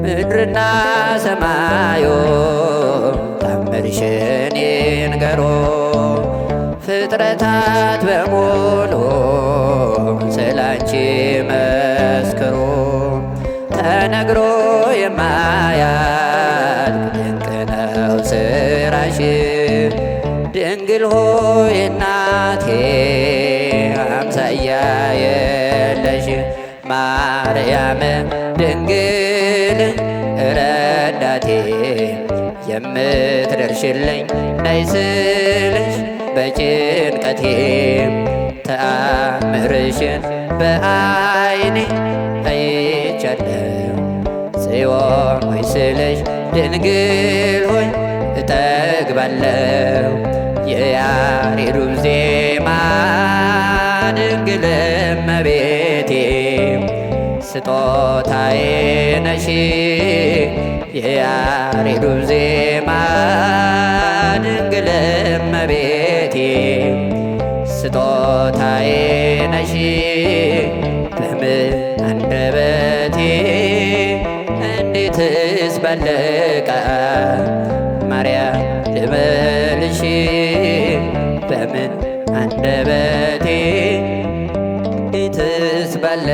ምድርና ሰማዩ ታምርሽን ይንገሩ። ፍጥረታት በሙሉ ስላንቺ መስክሩ። ተነግሮ የማያልቅ ድንቅ ነው ስራሽ። ድንግል ሆይ እናቴ አምሳያ የለሽ። ማርያም ድንግል ረዳቴ የምትደርሽልኝ ነይ ስልሽ በጭንቀቴ። ተአምርሽን በዓይኔ አይቻለሁ። ጽዮን ሆይ ስልሽ ድንግል ሆይ እጠግባለሁ። የያሬዱን ዜማ ድንግል እመቤቴ ስጦታዬ ነሽ። የያሬዱን ዜማ ድንግል እመቤቴ ስጦታዬ ነሽ። በምን አንደበቴ እንዴትስ ባለቃ ማርያም ልበልሽ። በምን አንደበቴ እንዴትስ ባለ